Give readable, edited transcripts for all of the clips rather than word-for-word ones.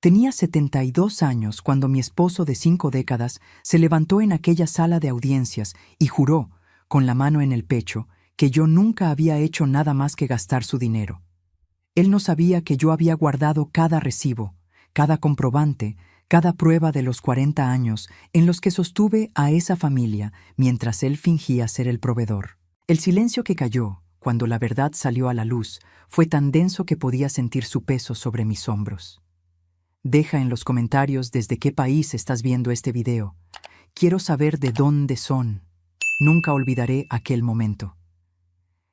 Tenía 72 años cuando mi esposo de 5 décadas se levantó en aquella sala de audiencias y juró, con la mano en el pecho, que yo nunca había hecho nada más que gastar su dinero. Él no sabía que yo había guardado cada recibo, cada comprobante, cada prueba de los 40 años en los que sostuve a esa familia mientras él fingía ser el proveedor. El silencio que cayó cuando la verdad salió a la luz fue tan denso que podía sentir su peso sobre mis hombros. Deja en los comentarios desde qué país estás viendo este video. Quiero saber de dónde son. Nunca olvidaré aquel momento.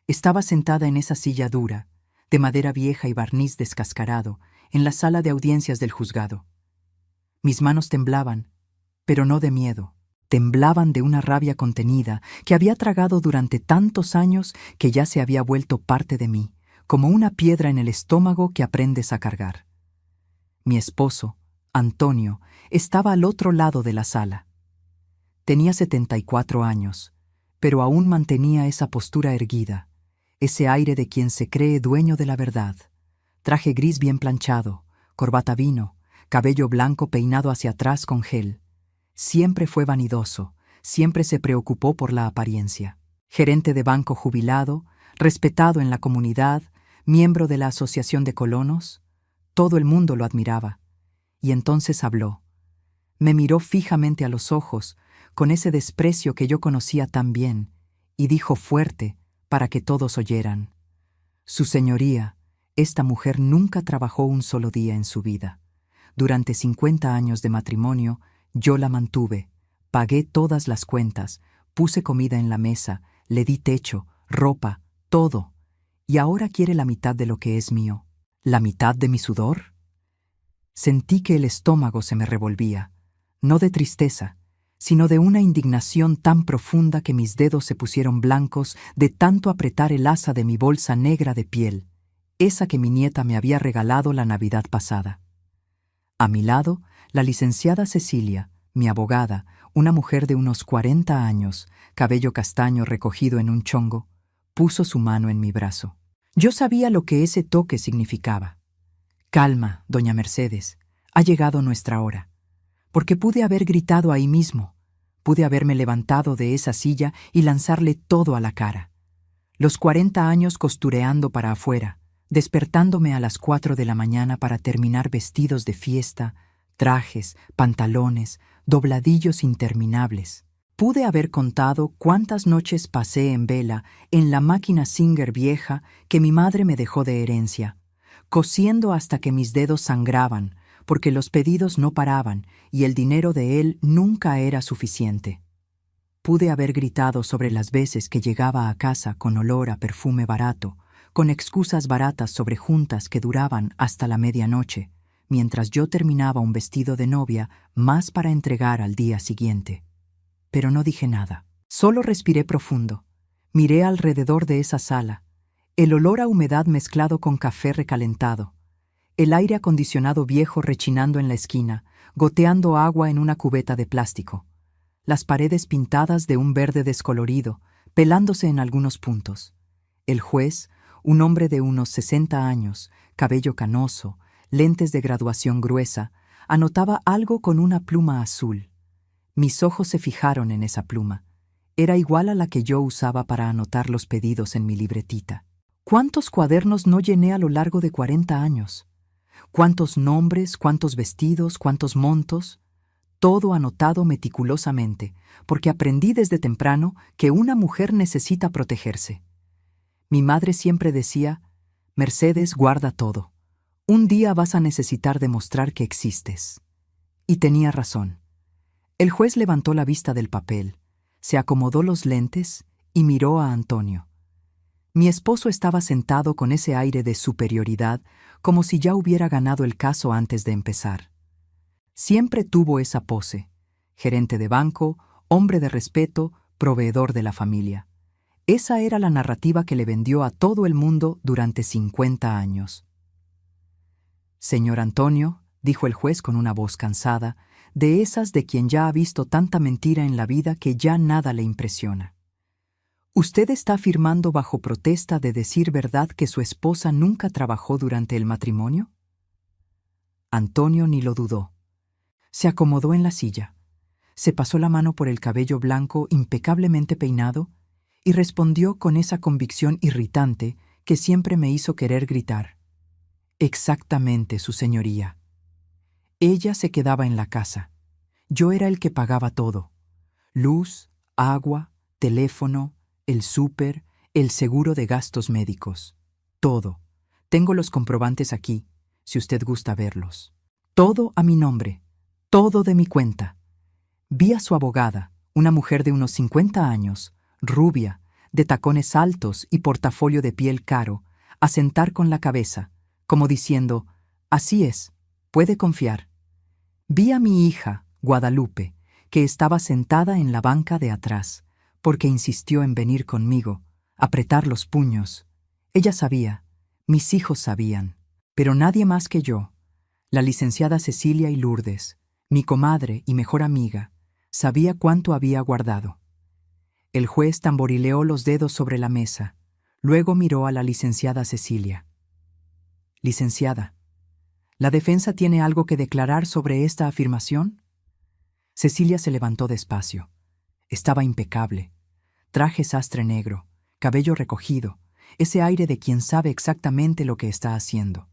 Estaba sentada en esa silla dura, de madera vieja y barniz descascarado, en la sala de audiencias del juzgado. Mis manos temblaban, pero no de miedo. Temblaban de una rabia contenida que había tragado durante tantos años que ya se había vuelto parte de mí, como una piedra en el estómago que aprendes a cargar. Mi esposo, Antonio, estaba al otro lado de la sala. Tenía 74 años, pero aún mantenía esa postura erguida, ese aire de quien se cree dueño de la verdad. Traje gris bien planchado, corbata vino, cabello blanco peinado hacia atrás con gel. Siempre fue vanidoso, siempre se preocupó por la apariencia. Gerente de banco jubilado, respetado en la comunidad, miembro de la Asociación de Colonos, todo el mundo lo admiraba. Y entonces habló. Me miró fijamente a los ojos, con ese desprecio que yo conocía tan bien, y dijo fuerte, para que todos oyeran: Su señoría, esta mujer nunca trabajó un solo día en su vida. Durante 50 años de matrimonio, yo la mantuve, pagué todas las cuentas, puse comida en la mesa, le di techo, ropa, todo. Y ahora quiere la mitad de lo que es mío. ¿La mitad de mi sudor? Sentí que el estómago se me revolvía, no de tristeza, sino de una indignación tan profunda que mis dedos se pusieron blancos de tanto apretar el asa de mi bolsa negra de piel, esa que mi nieta me había regalado la Navidad pasada. A mi lado, la licenciada Cecilia, mi abogada, una mujer de unos 40 años, cabello castaño recogido en un chongo, puso su mano en mi brazo. Yo sabía lo que ese toque significaba. Calma, doña Mercedes, ha llegado nuestra hora. Porque pude haber gritado ahí mismo, pude haberme levantado de esa silla y lanzarle todo a la cara. Los 40 años costureando para afuera, despertándome a las 4 de la mañana para terminar vestidos de fiesta, trajes, pantalones, dobladillos interminables. Pude haber contado cuántas noches pasé en vela en la máquina Singer vieja que mi madre me dejó de herencia, cosiendo hasta que mis dedos sangraban, porque los pedidos no paraban y el dinero de él nunca era suficiente. Pude haber gritado sobre las veces que llegaba a casa con olor a perfume barato, con excusas baratas sobre juntas que duraban hasta la medianoche, mientras yo terminaba un vestido de novia más para entregar al día siguiente. Pero no dije nada. Solo respiré profundo. Miré alrededor de esa sala. El olor a humedad mezclado con café recalentado. El aire acondicionado viejo rechinando en la esquina, goteando agua en una cubeta de plástico. Las paredes pintadas de un verde descolorido, pelándose en algunos puntos. El juez, un hombre de unos 60 años, cabello canoso, lentes de graduación gruesa, anotaba algo con una pluma azul. Mis ojos se fijaron en esa pluma. Era igual a la que yo usaba para anotar los pedidos en mi libretita. ¿Cuántos cuadernos no llené a lo largo de 40 años? ¿Cuántos nombres, cuántos vestidos, cuántos montos? Todo anotado meticulosamente, porque aprendí desde temprano que una mujer necesita protegerse. Mi madre siempre decía: Mercedes, guarda todo. Un día vas a necesitar demostrar que existes. Y tenía razón. El juez levantó la vista del papel, se acomodó los lentes y miró a Antonio. Mi esposo estaba sentado con ese aire de superioridad, como si ya hubiera ganado el caso antes de empezar. Siempre tuvo esa pose: gerente de banco, hombre de respeto, proveedor de la familia. Esa era la narrativa que le vendió a todo el mundo durante 50 años. Señor Antonio, dijo el juez con una voz cansada, de esas de quien ya ha visto tanta mentira en la vida que ya nada le impresiona. ¿Usted está afirmando bajo protesta de decir verdad que su esposa nunca trabajó durante el matrimonio? Antonio ni lo dudó. Se acomodó en la silla, se pasó la mano por el cabello blanco impecablemente peinado y respondió con esa convicción irritante que siempre me hizo querer gritar. Exactamente, su señoría. Ella se quedaba en la casa. Yo era el que pagaba todo. Luz, agua, teléfono, el súper, el seguro de gastos médicos. Todo. Tengo los comprobantes aquí, si usted gusta verlos. Todo a mi nombre. Todo de mi cuenta. Vi a su abogada, una mujer de unos 50 años, rubia, de tacones altos y portafolio de piel caro, asentar con la cabeza, como diciendo, así es, puede confiar. Vi a mi hija, Guadalupe, que estaba sentada en la banca de atrás, porque insistió en venir conmigo, apretar los puños. Ella sabía, mis hijos sabían, pero nadie más que yo. La licenciada Cecilia y Lourdes, mi comadre y mejor amiga, sabía cuánto había guardado. El juez tamborileó los dedos sobre la mesa, luego miró a la licenciada Cecilia. Licenciada, ¿la defensa tiene algo que declarar sobre esta afirmación? Cecilia se levantó despacio. Estaba impecable. Traje sastre negro, cabello recogido, ese aire de quien sabe exactamente lo que está haciendo.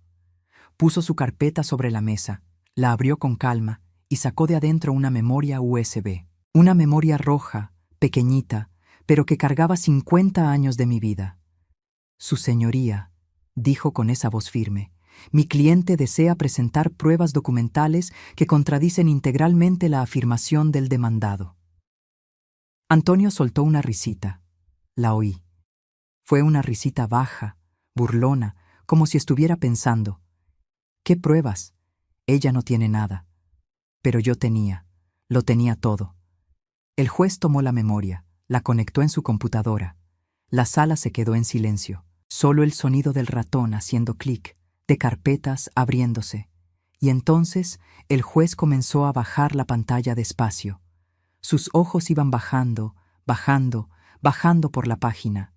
Puso su carpeta sobre la mesa, la abrió con calma y sacó de adentro una memoria USB. Una memoria roja, pequeñita, pero que cargaba 50 años de mi vida. Su señoría, dijo con esa voz firme, mi cliente desea presentar pruebas documentales que contradicen integralmente la afirmación del demandado. Antonio soltó una risita. La oí. Fue una risita baja, burlona, como si estuviera pensando. ¿Qué pruebas? Ella no tiene nada. Pero yo tenía, lo tenía todo. El juez tomó la memoria, la conectó en su computadora. La sala se quedó en silencio, solo el sonido del ratón haciendo clic, de carpetas abriéndose. Y entonces el juez comenzó a bajar la pantalla despacio. Sus ojos iban bajando, bajando, bajando por la página.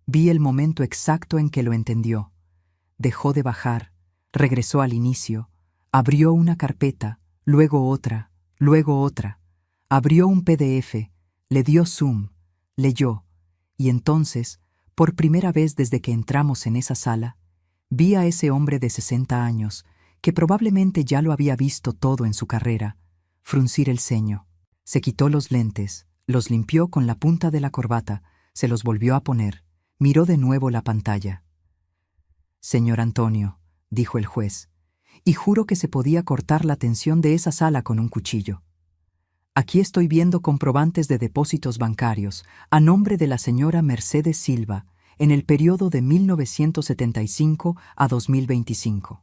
Vi el momento exacto en que lo entendió. Dejó de bajar, regresó al inicio, abrió una carpeta, luego otra, luego otra. Abrió un PDF, le dio zoom, leyó, y entonces, por primera vez desde que entramos en esa sala, vi a ese hombre de 60 años, que probablemente ya lo había visto todo en su carrera, fruncir el ceño. Se quitó los lentes, los limpió con la punta de la corbata, se los volvió a poner, miró de nuevo la pantalla. Señor Antonio, dijo el juez, y juro que se podía cortar la tensión de esa sala con un cuchillo. Aquí estoy viendo comprobantes de depósitos bancarios a nombre de la señora Mercedes Silva en el periodo de 1975 a 2025.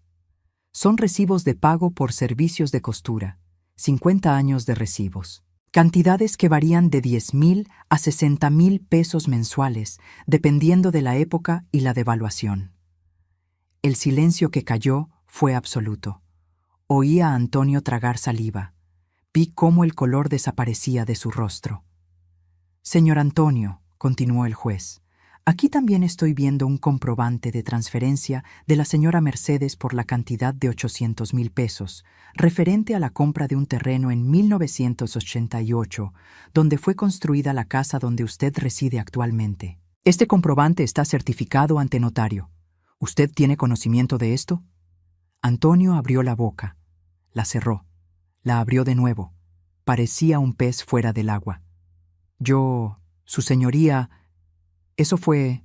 Son recibos de pago por servicios de costura, 50 años de recibos. Cantidades que varían de 10,000 a 60,000 pesos mensuales, dependiendo de la época y la devaluación. El silencio que cayó fue absoluto. Oí a Antonio tragar saliva. Vi cómo el color desaparecía de su rostro. Señor Antonio, continuó el juez, aquí también estoy viendo un comprobante de transferencia de la señora Mercedes por la cantidad de 800,000 pesos, referente a la compra de un terreno en 1988, donde fue construida la casa donde usted reside actualmente. Este comprobante está certificado ante notario. ¿Usted tiene conocimiento de esto? Antonio abrió la boca, la cerró. La abrió de nuevo. Parecía un pez fuera del agua. Su señoría, eso fue...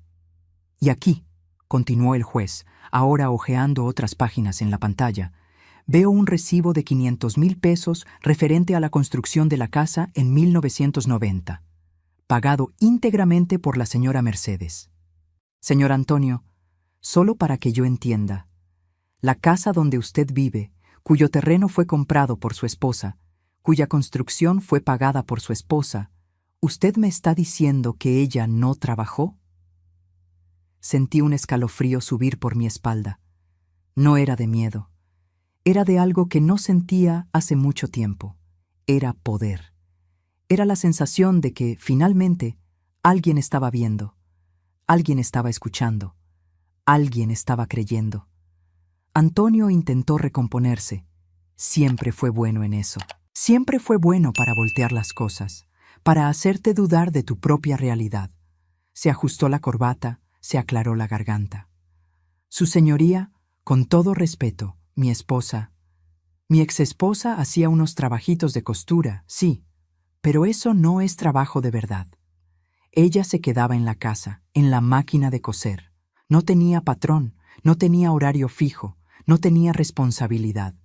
Y aquí, continuó el juez, ahora hojeando otras páginas en la pantalla, veo un recibo de 500,000 pesos referente a la construcción de la casa en 1990, pagado íntegramente por la señora Mercedes. Señor Antonio, solo para que yo entienda, la casa donde usted vive, cuyo terreno fue comprado por su esposa, cuya construcción fue pagada por su esposa, ¿usted me está diciendo que ella no trabajó? Sentí un escalofrío subir por mi espalda. No era de miedo. Era de algo que no sentía hace mucho tiempo. Era poder. Era la sensación de que, finalmente, alguien estaba viendo, alguien estaba escuchando, alguien estaba creyendo. Antonio intentó recomponerse, siempre fue bueno en eso. Siempre fue bueno para voltear las cosas, para hacerte dudar de tu propia realidad. Se ajustó la corbata, se aclaró la garganta. Su señoría, con todo respeto, mi exesposa hacía unos trabajitos de costura, sí, pero eso no es trabajo de verdad. Ella se quedaba en la casa, en la máquina de coser. No tenía patrón, no tenía horario fijo, no tenía responsabilidad.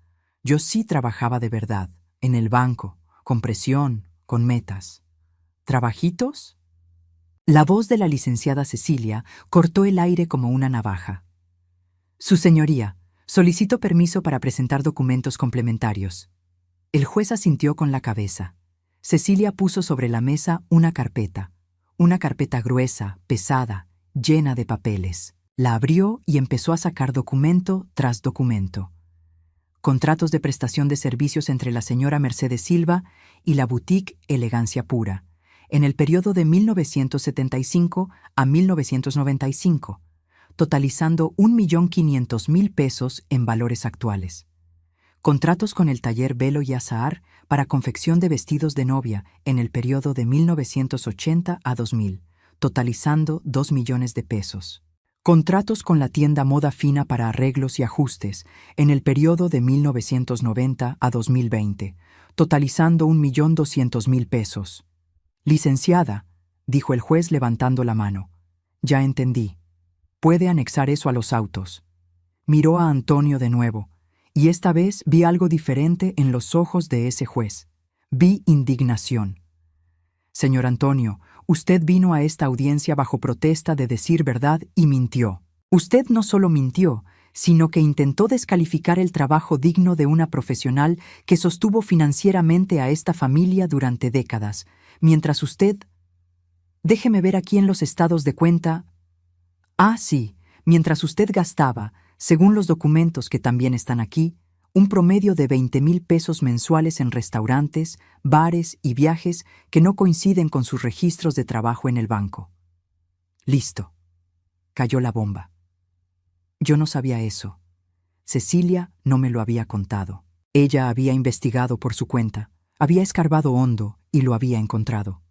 Yo sí trabajaba de verdad, en el banco, con presión, con metas. ¿Trabajitos? La voz de la licenciada Cecilia cortó el aire como una navaja. Su señoría, solicito permiso para presentar documentos complementarios. El juez asintió con la cabeza. Cecilia puso sobre la mesa una carpeta gruesa, pesada, llena de papeles. La abrió y empezó a sacar documento tras documento. Contratos de prestación de servicios entre la señora Mercedes Silva y la boutique Elegancia Pura, en el periodo de 1975 a 1995, totalizando 1.500.000 pesos en valores actuales. Contratos con el taller Velo y Azahar para confección de vestidos de novia en el periodo de 1980 a 2000, totalizando 2 millones de pesos. Contratos con la tienda Moda Fina para arreglos y ajustes en el periodo de 1990 a 2020, totalizando 1.200.000 pesos. Licenciada, dijo el juez levantando la mano. Ya entendí. Puede anexar eso a los autos. Miró a Antonio de nuevo, y esta vez vi algo diferente en los ojos de ese juez. Vi indignación. Señor Antonio, usted vino a esta audiencia bajo protesta de decir verdad y mintió. Usted no solo mintió, sino que intentó descalificar el trabajo digno de una profesional que sostuvo financieramente a esta familia durante décadas, mientras usted... Déjeme ver aquí en los estados de cuenta... Ah, sí, mientras usted gastaba, según los documentos que también están aquí, un promedio de 20.000 pesos mensuales en restaurantes, bares y viajes que no coinciden con sus registros de trabajo en el banco. Listo. Cayó la bomba. Yo no sabía eso. Cecilia no me lo había contado. Ella había investigado por su cuenta, había escarbado hondo y lo había encontrado.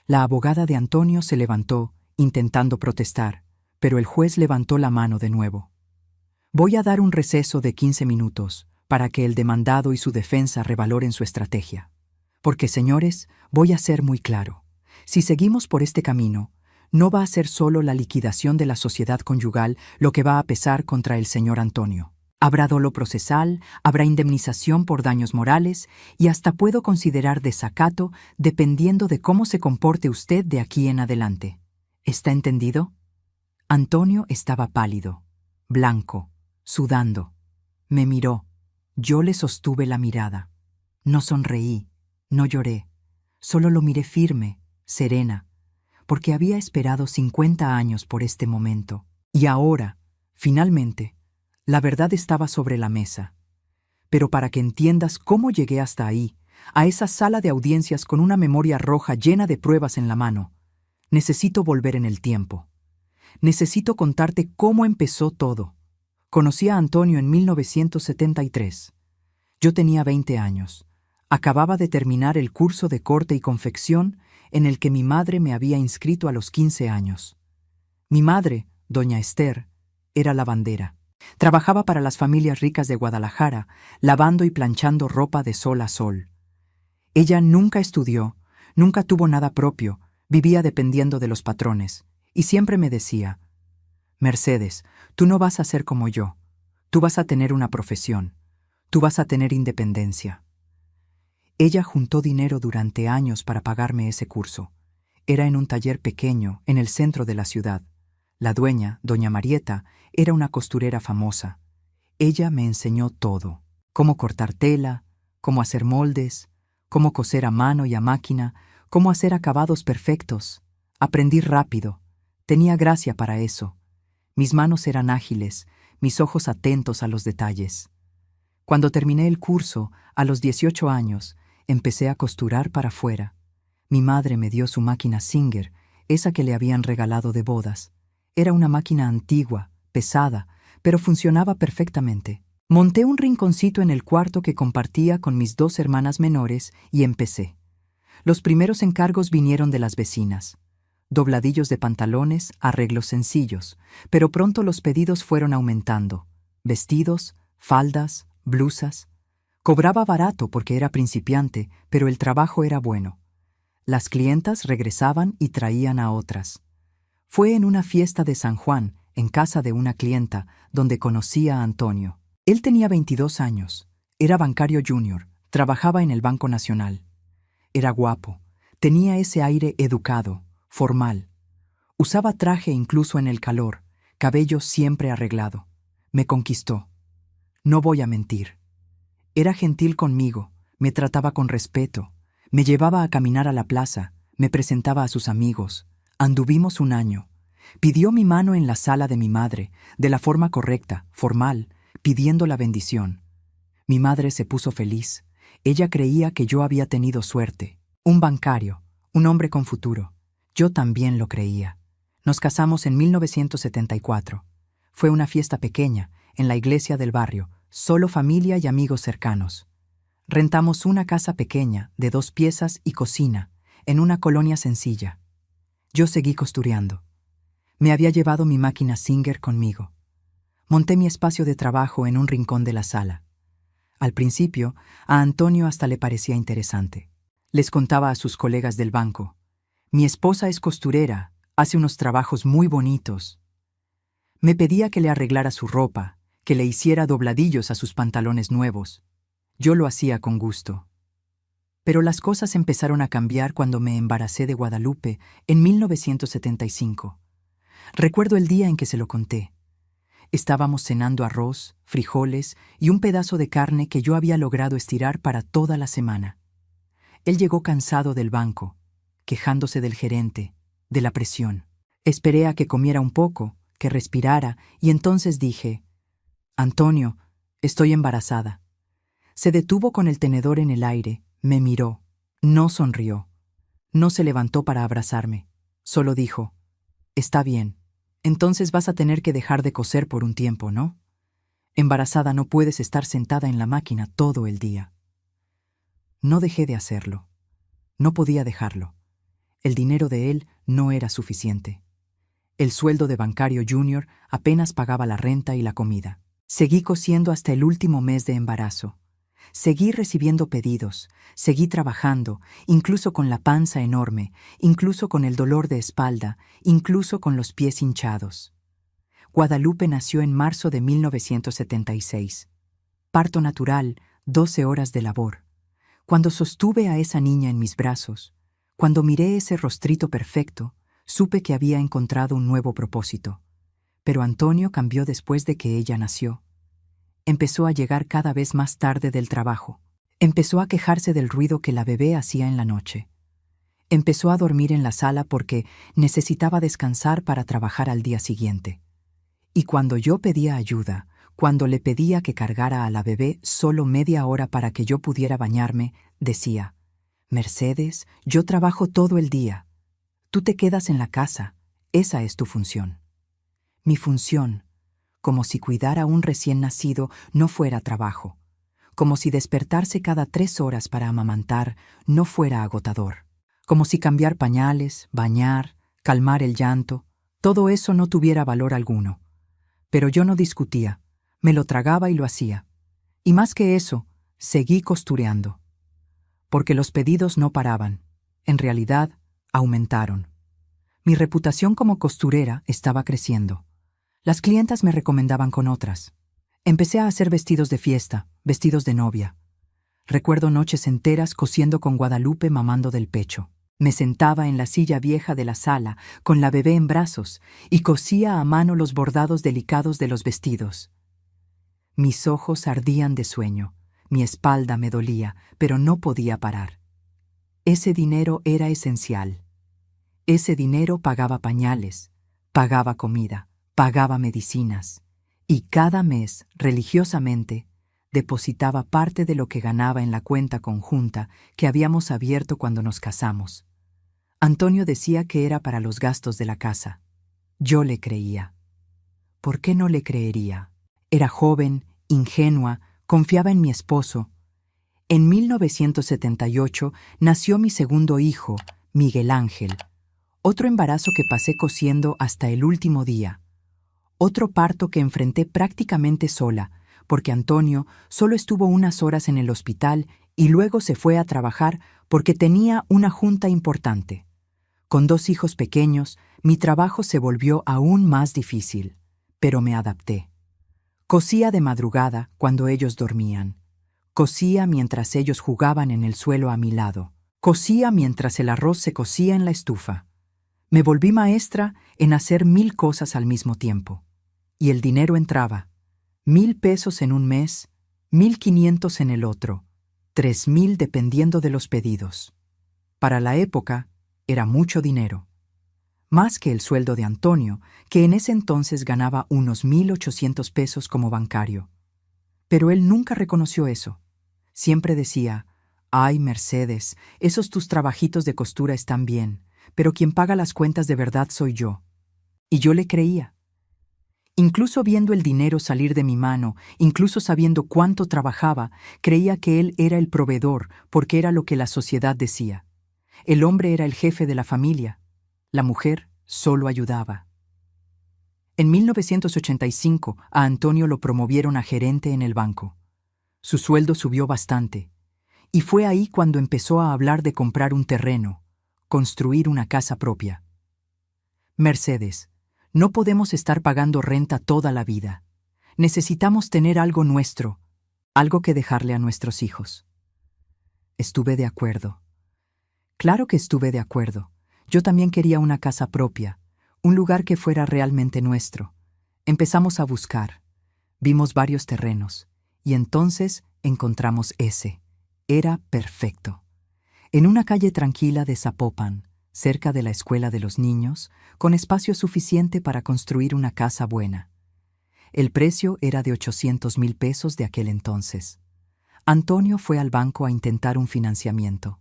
La abogada de Antonio se levantó, intentando protestar, pero el juez levantó la mano de nuevo. Voy a dar un receso de 15 minutos para que el demandado y su defensa revaloren su estrategia. Porque, señores, voy a ser muy claro. Si seguimos por este camino, no va a ser solo la liquidación de la sociedad conyugal lo que va a pesar contra el señor Antonio. Habrá dolo procesal, habrá indemnización por daños morales y hasta puedo considerar desacato dependiendo de cómo se comporte usted de aquí en adelante. ¿Está entendido? Antonio estaba pálido, blanco, sudando. Me miró. Yo le sostuve la mirada. No sonreí, no lloré. Solo lo miré firme, serena, porque había esperado 50 años por este momento. Y ahora, finalmente, la verdad estaba sobre la mesa. Pero para que entiendas cómo llegué hasta ahí, a esa sala de audiencias con una memoria roja llena de pruebas en la mano, necesito volver en el tiempo. Necesito contarte cómo empezó todo. Conocí a Antonio en 1973. Yo tenía 20 años. Acababa de terminar el curso de corte y confección en el que mi madre me había inscrito a los 15 años. Mi madre, doña Esther, era lavandera. Trabajaba para las familias ricas de Guadalajara, lavando y planchando ropa de sol a sol. Ella nunca estudió, nunca tuvo nada propio, vivía dependiendo de los patrones, y siempre me decía, Mercedes, tú no vas a ser como yo, tú vas a tener una profesión, tú vas a tener independencia. Ella juntó dinero durante años para pagarme ese curso. Era en un taller pequeño, en el centro de la ciudad. La dueña, doña Marieta, era una costurera famosa. Ella me enseñó todo, cómo cortar tela, cómo hacer moldes, cómo coser a mano y a máquina, cómo hacer acabados perfectos. Aprendí rápido, tenía gracia para eso. Mis manos eran ágiles, mis ojos atentos a los detalles. Cuando terminé el curso, a los 18 años, empecé a costurar para afuera. Mi madre me dio su máquina Singer, esa que le habían regalado de bodas. Era una máquina antigua, pesada, pero funcionaba perfectamente. Monté un rinconcito en el cuarto que compartía con mis 2 hermanas menores y empecé. Los primeros encargos vinieron de las vecinas. Dobladillos de pantalones, arreglos sencillos, pero pronto los pedidos fueron aumentando. Vestidos, faldas, blusas. Cobraba barato porque era principiante, pero el trabajo era bueno. Las clientas regresaban y traían a otras. Fue en una fiesta de San Juan, en casa de una clienta, donde conocí a Antonio. Él tenía 22 años, era bancario junior, trabajaba en el Banco Nacional. Era guapo, tenía ese aire educado, formal. Usaba traje incluso en el calor, cabello siempre arreglado. Me conquistó. No voy a mentir. Era gentil conmigo, me trataba con respeto, me llevaba a caminar a la plaza, me presentaba a sus amigos. Anduvimos un año. Pidió mi mano en la sala de mi madre, de la forma correcta, formal, pidiendo la bendición. Mi madre se puso feliz. Ella creía que yo había tenido suerte. Un bancario, un hombre con futuro. Yo también lo creía. Nos casamos en 1974. Fue una fiesta pequeña, en la iglesia del barrio, solo familia y amigos cercanos. Rentamos una casa pequeña, de 2 piezas y cocina, en una colonia sencilla. Yo seguí costureando. Me había llevado mi máquina Singer conmigo. Monté mi espacio de trabajo en un rincón de la sala. Al principio, a Antonio hasta le parecía interesante. Les contaba a sus colegas del banco: mi esposa es costurera, hace unos trabajos muy bonitos. Me pedía que le arreglara su ropa, que le hiciera dobladillos a sus pantalones nuevos. Yo lo hacía con gusto. Pero las cosas empezaron a cambiar cuando me embaracé de Guadalupe en 1975. Recuerdo el día en que se lo conté. Estábamos cenando arroz, frijoles y un pedazo de carne que yo había logrado estirar para toda la semana. Él llegó cansado del banco, quejándose del gerente, de la presión. Esperé a que comiera un poco, que respirara, y entonces dije: Antonio, estoy embarazada. Se detuvo con el tenedor en el aire, me miró, no sonrió. No se levantó para abrazarme, solo dijo: está bien, entonces vas a tener que dejar de coser por un tiempo, ¿no? Embarazada no puedes estar sentada en la máquina todo el día. No dejé de hacerlo. No podía dejarlo. El dinero de él no era suficiente. El sueldo de bancario junior apenas pagaba la renta y la comida. Seguí cosiendo hasta el último mes de embarazo. Seguí recibiendo pedidos, seguí trabajando, incluso con la panza enorme, incluso con el dolor de espalda, incluso con los pies hinchados. Guadalupe nació en marzo de 1976. Parto natural, 12 horas de labor. Cuando sostuve a esa niña en mis brazos, cuando miré ese rostrito perfecto, supe que había encontrado un nuevo propósito. Pero Antonio cambió después de que ella nació. Empezó a llegar cada vez más tarde del trabajo. Empezó a quejarse del ruido que la bebé hacía en la noche. Empezó a dormir en la sala porque necesitaba descansar para trabajar al día siguiente. Y cuando yo pedía ayuda, cuando le pedía que cargara a la bebé solo media hora para que yo pudiera bañarme, decía: Mercedes, yo trabajo todo el día. Tú te quedas en la casa. Esa es tu función. Mi función, como si cuidar a un recién nacido no fuera trabajo, como si despertarse cada 3 horas para amamantar no fuera agotador, como si cambiar pañales, bañar, calmar el llanto, todo eso no tuviera valor alguno. Pero yo no discutía, me lo tragaba y lo hacía. Y más que eso, seguí costureando. Porque los pedidos no paraban, en realidad, aumentaron. Mi reputación como costurera estaba creciendo. Las clientas me recomendaban con otras. Empecé a hacer vestidos de fiesta, vestidos de novia. Recuerdo noches enteras cosiendo con Guadalupe mamando del pecho. Me sentaba en la silla vieja de la sala, con la bebé en brazos, y cosía a mano los bordados delicados de los vestidos. Mis ojos ardían de sueño, mi espalda me dolía, pero no podía parar. Ese dinero era esencial. Ese dinero pagaba pañales, pagaba comida, pagaba medicinas, y cada mes, religiosamente, depositaba parte de lo que ganaba en la cuenta conjunta que habíamos abierto cuando nos casamos. Antonio decía que era para los gastos de la casa. Yo le creía. ¿Por qué no le creería? Era joven, ingenua, confiaba en mi esposo. En 1978 nació mi segundo hijo, Miguel Ángel. Otro embarazo que pasé cosiendo hasta el último día. Otro parto que enfrenté prácticamente sola, porque Antonio solo estuvo unas horas en el hospital y luego se fue a trabajar porque tenía una junta importante. Con 2 hijos pequeños, mi trabajo se volvió aún más difícil, pero me adapté. Cosía de madrugada cuando ellos dormían. Cosía mientras ellos jugaban en el suelo a mi lado. Cosía mientras el arroz se cocía en la estufa. Me volví maestra en hacer 1000 cosas al mismo tiempo. Y el dinero entraba. 1000 pesos en un mes, 1500 en el otro, 3000 dependiendo de los pedidos. Para la época, era mucho dinero. Más que el sueldo de Antonio, que en ese entonces ganaba unos 1800 pesos como bancario. Pero él nunca reconoció eso. Siempre decía, «Ay, Mercedes, esos tus trabajitos de costura están bien, pero quien paga las cuentas de verdad soy yo». Y yo le creía. Incluso viendo el dinero salir de mi mano, incluso sabiendo cuánto trabajaba, creía que él era el proveedor porque era lo que la sociedad decía. El hombre era el jefe de la familia. La mujer solo ayudaba. En 1985 a Antonio lo promovieron a gerente en el banco. Su sueldo subió bastante. Y fue ahí cuando empezó a hablar de comprar un terreno, construir una casa propia. Mercedes, no podemos estar pagando renta toda la vida. Necesitamos tener algo nuestro, algo que dejarle a nuestros hijos. Estuve de acuerdo. Claro que estuve de acuerdo. Yo también quería una casa propia, un lugar que fuera realmente nuestro. Empezamos a buscar. Vimos varios terrenos, y entonces encontramos ese. Era perfecto. En una calle tranquila de Zapopan, cerca de la escuela de los niños, con espacio suficiente para construir una casa buena. El precio era de 800,000 pesos de aquel entonces. Antonio fue al banco a intentar un financiamiento.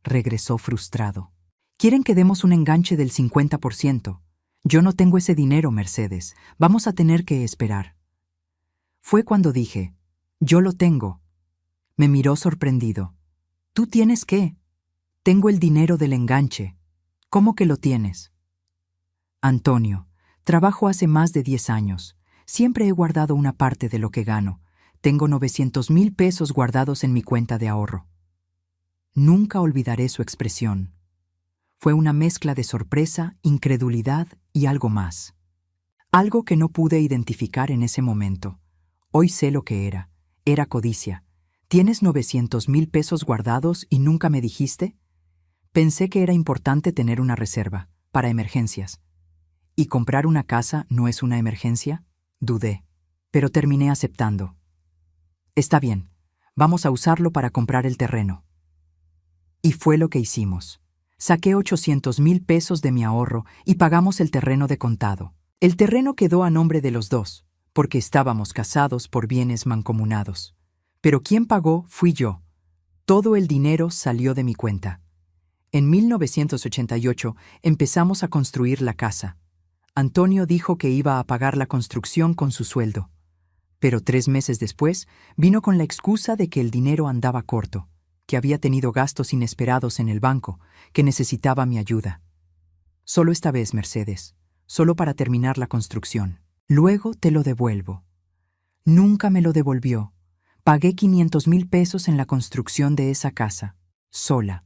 Regresó frustrado. «Quieren que demos un enganche del 50%. Yo no tengo ese dinero, Mercedes. Vamos a tener que esperar». Fue cuando dije, «Yo lo tengo». Me miró sorprendido. «¿Tú tienes qué?» «Tengo el dinero del enganche». «¿Cómo que lo tienes?» «Antonio, trabajo hace más de 10 años. Siempre he guardado una parte de lo que gano. Tengo 900,000 pesos guardados en mi cuenta de ahorro». Nunca olvidaré su expresión. Fue una mezcla de sorpresa, incredulidad y algo más. Algo que no pude identificar en ese momento. Hoy sé lo que era. Era codicia. ¿Tienes 900,000 pesos guardados y nunca me dijiste? Pensé que era importante tener una reserva, para emergencias. ¿Y comprar una casa no es una emergencia? Dudé, pero terminé aceptando. Está bien, vamos a usarlo para comprar el terreno. Y fue lo que hicimos. Saqué 800,000 pesos de mi ahorro y pagamos el terreno de contado. El terreno quedó a nombre de los dos, porque estábamos casados por bienes mancomunados. Pero quien pagó fui yo. Todo el dinero salió de mi cuenta. En 1988 empezamos a construir la casa. Antonio dijo que iba a pagar la construcción con su sueldo. Pero 3 meses después vino con la excusa de que el dinero andaba corto, que había tenido gastos inesperados en el banco, que necesitaba mi ayuda. Solo esta vez, Mercedes, solo para terminar la construcción. Luego te lo devuelvo. Nunca me lo devolvió. Pagué 500,000 pesos en la construcción de esa casa, sola,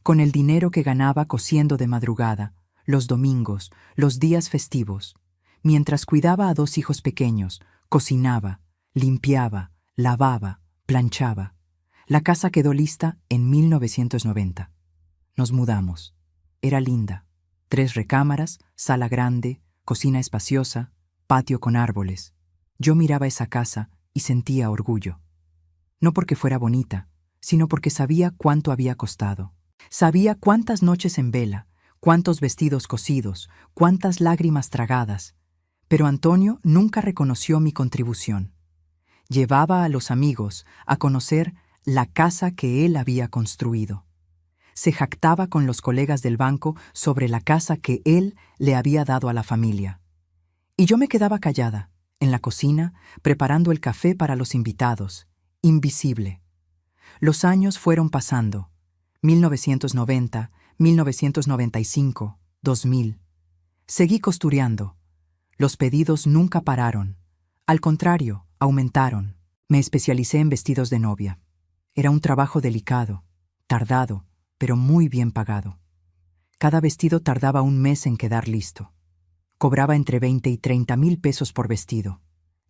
con el dinero que ganaba cosiendo de madrugada, los domingos, los días festivos, mientras cuidaba a 2 hijos pequeños, cocinaba, limpiaba, lavaba, planchaba. La casa quedó lista en 1990. Nos mudamos. Era linda. 3 recámaras, sala grande, cocina espaciosa, patio con árboles. Yo miraba esa casa y sentía orgullo. No porque fuera bonita, sino porque sabía cuánto había costado. Sabía cuántas noches en vela, cuántos vestidos cosidos, cuántas lágrimas tragadas. Pero Antonio nunca reconoció mi contribución. Llevaba a los amigos a conocer la casa que él había construido. Se jactaba con los colegas del banco sobre la casa que él le había dado a la familia. Y yo me quedaba callada, en la cocina, preparando el café para los invitados, invisible. Los años fueron pasando. 1990, 1995, 2000. Seguí costureando. Los pedidos nunca pararon. Al contrario, aumentaron. Me especialicé en vestidos de novia. Era un trabajo delicado, tardado, pero muy bien pagado. Cada vestido tardaba un mes en quedar listo. Cobraba entre 20 y 30 mil pesos por vestido,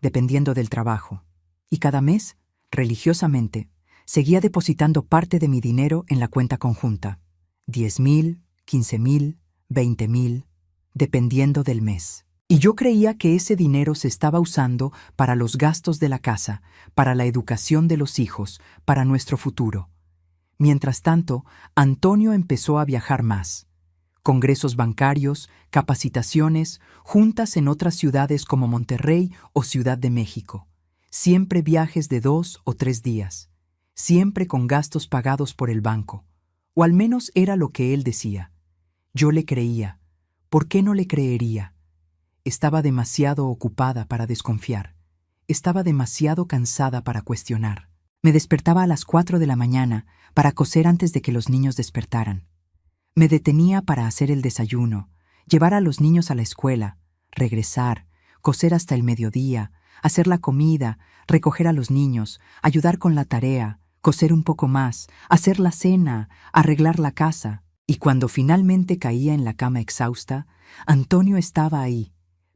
dependiendo del trabajo. Y cada mes, religiosamente, seguía depositando parte de mi dinero en la cuenta conjunta. 10,000, 15,000, 20,000, dependiendo del mes. Y yo creía que ese dinero se estaba usando para los gastos de la casa, para la educación de los hijos, para nuestro futuro. Mientras tanto, Antonio empezó a viajar más. Congresos bancarios, capacitaciones, juntas en otras ciudades como Monterrey o Ciudad de México. Siempre viajes de 2 o 3 días. Siempre con gastos pagados por el banco. O al menos era lo que él decía. Yo le creía. ¿Por qué no le creería? Estaba demasiado ocupada para desconfiar. Estaba demasiado cansada para cuestionar. Me despertaba a las 4 de la mañana para coser antes de que los niños despertaran. Me detenía para hacer el desayuno, llevar a los niños a la escuela, regresar, coser hasta el mediodía, hacer la comida, recoger a los niños, ayudar con la tarea, coser un poco más, hacer la cena, arreglar la casa. Y cuando finalmente caía en la cama exhausta, Antonio estaba ahí,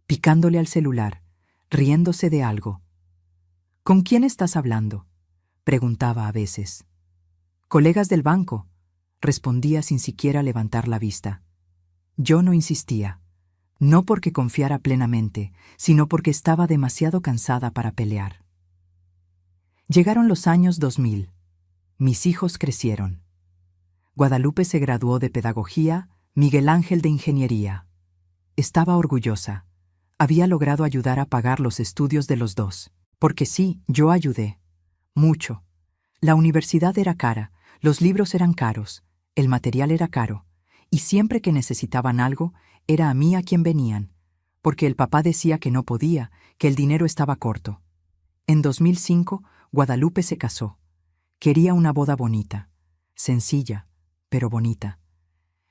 picándole al celular, riéndose de algo. ¿Con quién estás hablando?, preguntaba a veces. Colegas del banco, respondía sin siquiera levantar la vista. Yo no insistía, no porque confiara plenamente, sino porque estaba demasiado cansada para pelear. Llegaron los años 2000. Mis hijos crecieron. Guadalupe se graduó de pedagogía, Miguel Ángel de ingeniería. Estaba orgullosa. Había logrado ayudar a pagar los estudios de los dos. Porque sí, yo ayudé. Mucho. La universidad era cara, los libros eran caros, el material era caro, y siempre que necesitaban algo, era a mí a quien venían, porque el papá decía que no podía, que el dinero estaba corto. En 2005, Guadalupe se casó. Quería una boda bonita, sencilla, pero bonita.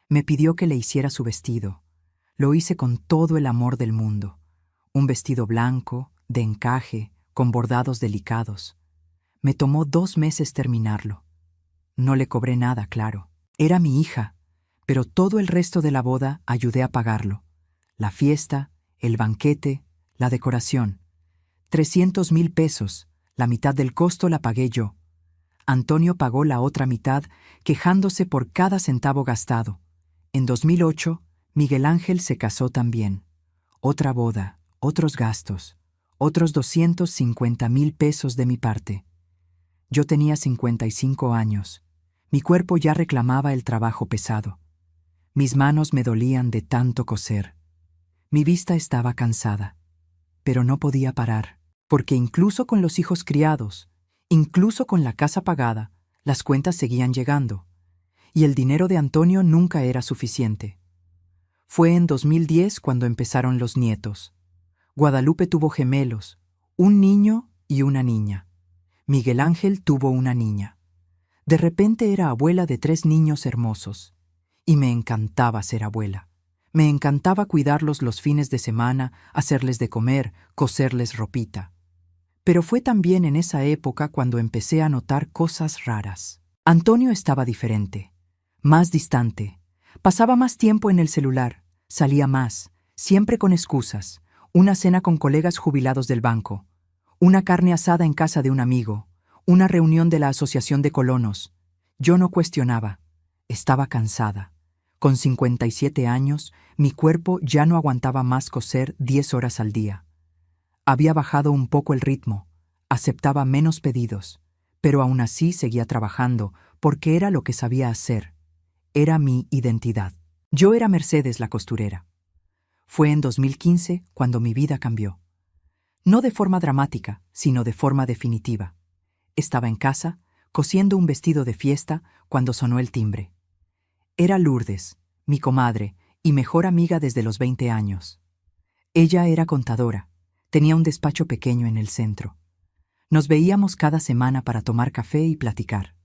Me pidió que le hiciera su vestido. Lo hice con todo el amor del mundo. Un vestido blanco, de encaje, con bordados delicados. Me tomó 2 meses terminarlo. No le cobré nada, claro. Era mi hija, pero todo el resto de la boda ayudé a pagarlo. La fiesta, el banquete, la decoración. 300,000 pesos, la mitad del costo la pagué yo. Antonio pagó la otra mitad, quejándose por cada centavo gastado. En 2008, Miguel Ángel se casó también. Otra boda, otros gastos, otros 250,000 pesos de mi parte. Yo tenía 55 años. Mi cuerpo ya reclamaba el trabajo pesado. Mis manos me dolían de tanto coser. Mi vista estaba cansada. Pero no podía parar, porque incluso con los hijos criados, incluso con la casa pagada, las cuentas seguían llegando. Y el dinero de Antonio nunca era suficiente. Fue en 2010 cuando empezaron los nietos. Guadalupe tuvo gemelos, un niño y una niña. Miguel Ángel tuvo una niña. De repente era abuela de 3 niños hermosos. Y me encantaba ser abuela. Me encantaba cuidarlos los fines de semana, hacerles de comer, coserles ropita. Pero fue también en esa época cuando empecé a notar cosas raras. Antonio estaba diferente, más distante. Pasaba más tiempo en el celular, salía más, siempre con excusas. Una cena con colegas jubilados del banco, una carne asada en casa de un amigo, una reunión de la Asociación de Colonos. Yo no cuestionaba. Estaba cansada. Con 57 años, mi cuerpo ya no aguantaba más coser 10 horas al día. Había bajado un poco el ritmo, aceptaba menos pedidos, pero aún así seguía trabajando porque era lo que sabía hacer. Era mi identidad. Yo era Mercedes la costurera. Fue en 2015 cuando mi vida cambió. No de forma dramática, sino de forma definitiva. Estaba en casa, cosiendo un vestido de fiesta, cuando sonó el timbre. Era Lourdes, mi comadre y mejor amiga desde los 20 años. Ella era contadora. Tenía un despacho pequeño en el centro. Nos veíamos cada semana para tomar café y platicar.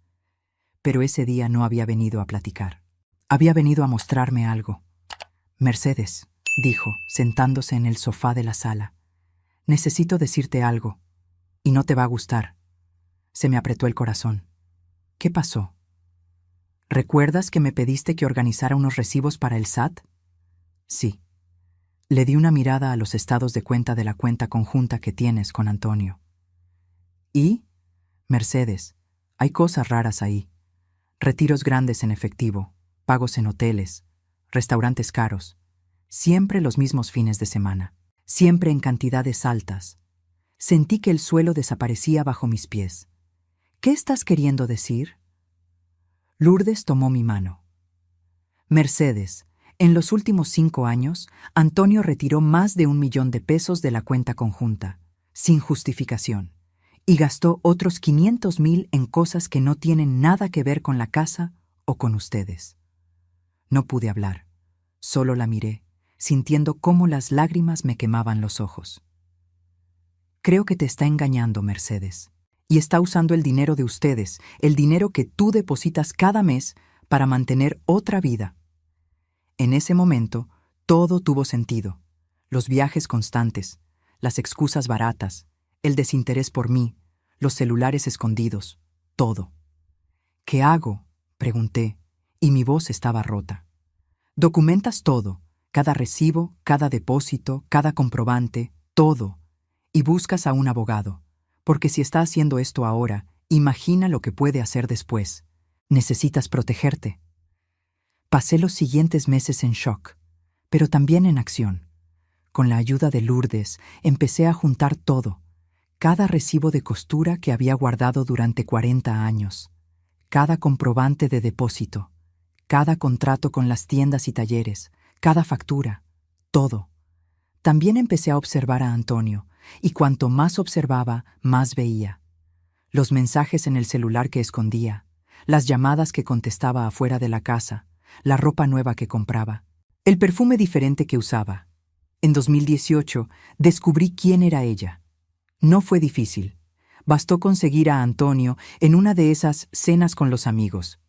Pero ese día no había venido a platicar. Había venido a mostrarme algo. Mercedes, dijo, sentándose en el sofá de la sala. Necesito decirte algo, y no te va a gustar. Se me apretó el corazón. ¿Qué pasó? ¿Recuerdas que me pediste que organizara unos recibos para el SAT? Sí. Le di una mirada a los estados de cuenta de la cuenta conjunta que tienes con Antonio. ¿Y? Mercedes, hay cosas raras ahí. Retiros grandes en efectivo, pagos en hoteles, restaurantes caros. Siempre los mismos fines de semana. Siempre en cantidades altas. Sentí que el suelo desaparecía bajo mis pies. ¿Qué estás queriendo decir? Lourdes tomó mi mano. Mercedes, en los últimos 5 años, Antonio retiró más de 1.000.000 de la cuenta conjunta, sin justificación, y gastó otros 500.000 en cosas que no tienen nada que ver con la casa o con ustedes. No pude hablar, solo la miré, sintiendo cómo las lágrimas me quemaban los ojos. Creo que te está engañando, Mercedes, y está usando el dinero de ustedes, el dinero que tú depositas cada mes para mantener otra vida. En ese momento, todo tuvo sentido. Los viajes constantes, las excusas baratas, el desinterés por mí, los celulares escondidos, todo. ¿Qué hago?, pregunté, y mi voz estaba rota. Documentas todo, cada recibo, cada depósito, cada comprobante, todo, y buscas a un abogado, porque si está haciendo esto ahora, imagina lo que puede hacer después. Necesitas protegerte. Pasé los siguientes meses en shock, pero también en acción. Con la ayuda de Lourdes, empecé a juntar todo, cada recibo de costura que había guardado durante 40 años, cada comprobante de depósito, cada contrato con las tiendas y talleres, cada factura, todo. También empecé a observar a Antonio, y cuanto más observaba, más veía. Los mensajes en el celular que escondía, las llamadas que contestaba afuera de la casa, la ropa nueva que compraba, el perfume diferente que usaba. En 2018 descubrí quién era ella. No fue difícil. Bastó conseguir a Antonio en una de esas cenas con los amigos.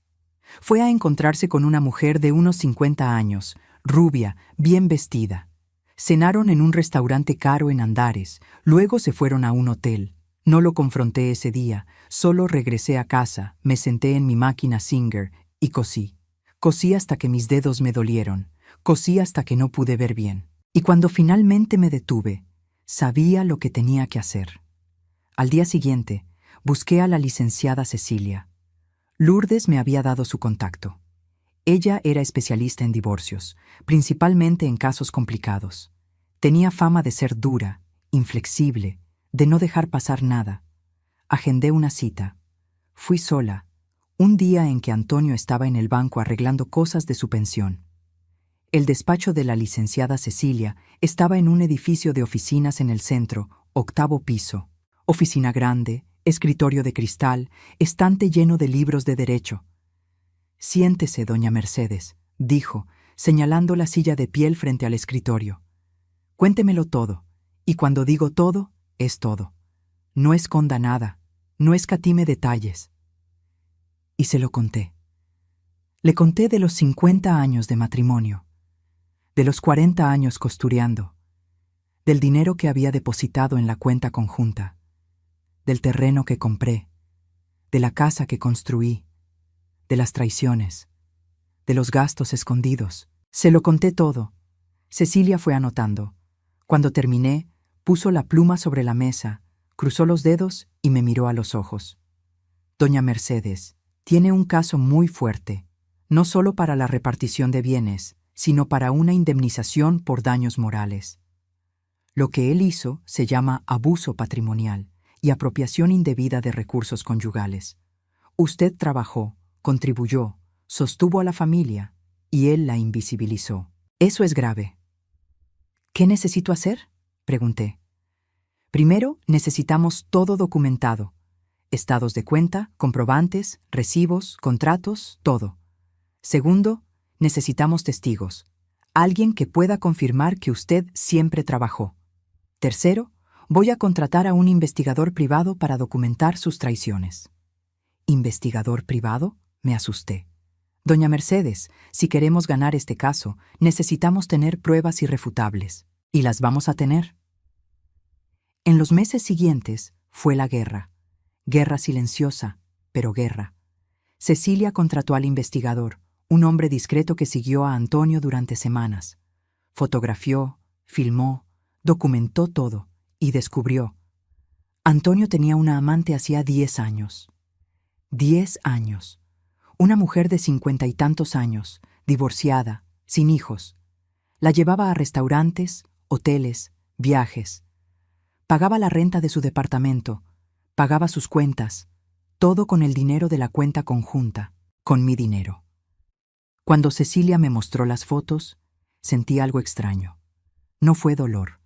Fue a encontrarse con una mujer de unos 50 años, rubia, bien vestida. Cenaron en un restaurante caro en Andares, luego se fueron a un hotel. No lo confronté ese día, solo regresé a casa, me senté en mi máquina Singer y cosí. Cosí hasta que mis dedos me dolieron, cosí hasta que no pude ver bien. Y cuando finalmente me detuve, sabía lo que tenía que hacer. Al día siguiente, busqué a la licenciada Cecilia. Lourdes me había dado su contacto. Ella era especialista en divorcios, principalmente en casos complicados. Tenía fama de ser dura, inflexible, de no dejar pasar nada. Agendé una cita. Fui sola, un día en que Antonio estaba en el banco arreglando cosas de su pensión. El despacho de la licenciada Cecilia estaba en un edificio de oficinas en el centro, 8º piso. Oficina grande, escritorio de cristal, estante lleno de libros de derecho. «Siéntese, doña Mercedes», dijo, señalando la silla de piel frente al escritorio. «Cuéntemelo todo, y cuando digo todo, es todo. No esconda nada, no escatime detalles». Y se lo conté. Le conté de los 50 años de matrimonio, de los 40 años costureando, del dinero que había depositado en la cuenta conjunta, del terreno que compré, de la casa que construí, de las traiciones, de los gastos escondidos. Se lo conté todo. Cecilia fue anotando. Cuando terminé, puso la pluma sobre la mesa, cruzó los dedos y me miró a los ojos. «Doña Mercedes, tiene un caso muy fuerte, no solo para la repartición de bienes, sino para una indemnización por daños morales. Lo que él hizo se llama abuso patrimonial y apropiación indebida de recursos conyugales. Usted trabajó, contribuyó, sostuvo a la familia, y él la invisibilizó. Eso es grave». «¿Qué necesito hacer?», pregunté. «Primero, necesitamos todo documentado. Estados de cuenta, comprobantes, recibos, contratos, todo. Segundo, necesitamos testigos. Alguien que pueda confirmar que usted siempre trabajó. Tercero, Voy a contratar a un investigador privado para documentar sus traiciones. ¿Investigador privado? Me asusté. Doña Mercedes, si queremos ganar este caso, necesitamos tener pruebas irrefutables. ¿Y las vamos a tener? En los meses siguientes fue la guerra. Guerra silenciosa, pero guerra. Cecilia contrató al investigador, un hombre discreto que siguió a Antonio durante semanas. Fotografió, filmó, documentó todo y descubrió. Antonio tenía una amante hacía 10 años. 10 años. Una mujer de 50 y tantos años, divorciada, sin hijos. La llevaba a restaurantes, hoteles, viajes. Pagaba la renta de su departamento, pagaba sus cuentas, todo con el dinero de la cuenta conjunta, con mi dinero. Cuando Cecilia me mostró las fotos, sentí algo extraño. No fue dolor,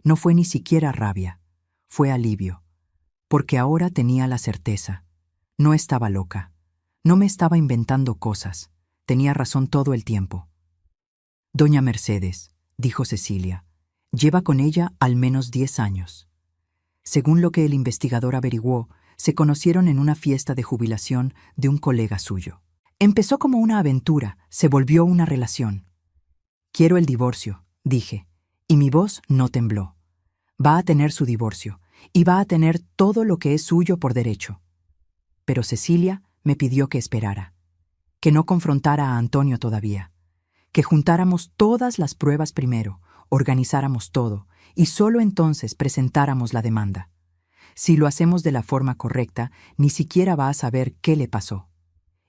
no fue ni siquiera rabia, fue alivio, porque ahora tenía la certeza. No estaba loca, no me estaba inventando cosas, tenía razón todo el tiempo. Doña Mercedes, dijo Cecilia, lleva con ella al menos 10 años. Según lo que el investigador averiguó, se conocieron en una fiesta de jubilación de un colega suyo. Empezó como una aventura, se volvió una relación. Quiero el divorcio, dije, y mi voz no tembló. Va a tener su divorcio, y va a tener todo lo que es suyo por derecho. Pero Cecilia me pidió que esperara, que no confrontara a Antonio todavía, que juntáramos todas las pruebas primero, organizáramos todo, y solo entonces presentáramos la demanda. Si lo hacemos de la forma correcta, ni siquiera va a saber qué le pasó.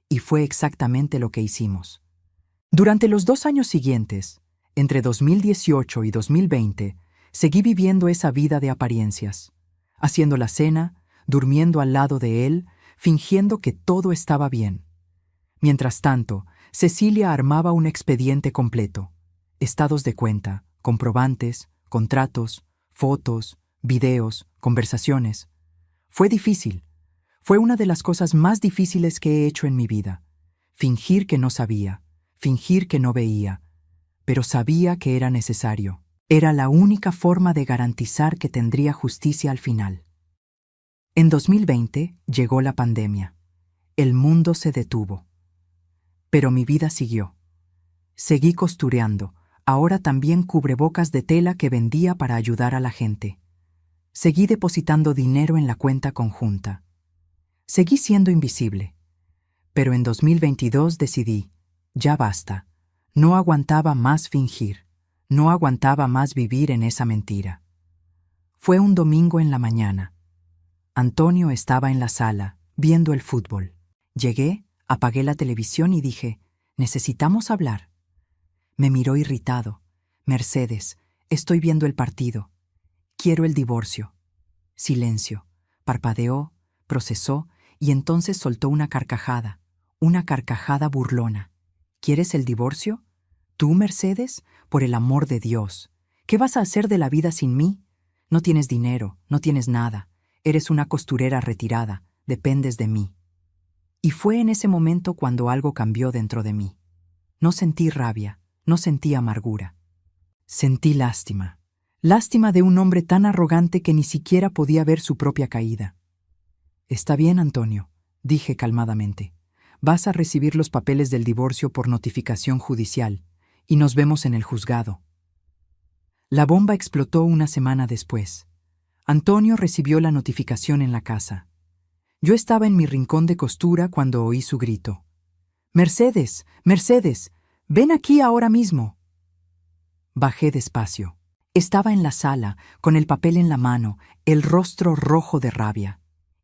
Y fue exactamente lo que hicimos. Durante los 2 años siguientes, entre 2018 y 2020, seguí viviendo esa vida de apariencias, haciendo la cena, durmiendo al lado de él, fingiendo que todo estaba bien. Mientras tanto, Cecilia armaba un expediente completo, estados de cuenta, comprobantes, contratos, fotos, videos, conversaciones. Fue difícil. Fue una de las cosas más difíciles que he hecho en mi vida. Fingir que no sabía, fingir que no veía, pero sabía que era necesario. Era la única forma de garantizar que tendría justicia al final. En 2020 llegó la pandemia. El mundo se detuvo. Pero mi vida siguió. Seguí costureando, ahora también cubrebocas de tela que vendía para ayudar a la gente. Seguí depositando dinero en la cuenta conjunta. Seguí siendo invisible. Pero en 2022 decidí, ya basta. No aguantaba más fingir. No aguantaba más vivir en esa mentira. Fue un domingo en la mañana. Antonio estaba en la sala, viendo el fútbol. Llegué, apagué la televisión y dije, necesitamos hablar. Me miró irritado. Mercedes, estoy viendo el partido. Quiero el divorcio. Silencio. Parpadeó, procesó y entonces soltó una carcajada burlona. ¿Quieres el divorcio? ¿Tú, Mercedes? Por el amor de Dios. ¿Qué vas a hacer de la vida sin mí? No tienes dinero, no tienes nada. Eres una costurera retirada, dependes de mí. Y fue en ese momento cuando algo cambió dentro de mí. No sentí rabia, no sentí amargura. Sentí lástima. Lástima de un hombre tan arrogante que ni siquiera podía ver su propia caída. Está bien, Antonio, dije calmadamente. Vas a recibir los papeles del divorcio por notificación judicial y nos vemos en el juzgado. La bomba explotó una semana después. Antonio recibió la notificación en la casa. Yo estaba en mi rincón de costura cuando oí su grito. «Mercedes, Mercedes, ven aquí ahora mismo». Bajé despacio. Estaba en la sala, con el papel en la mano, el rostro rojo de rabia.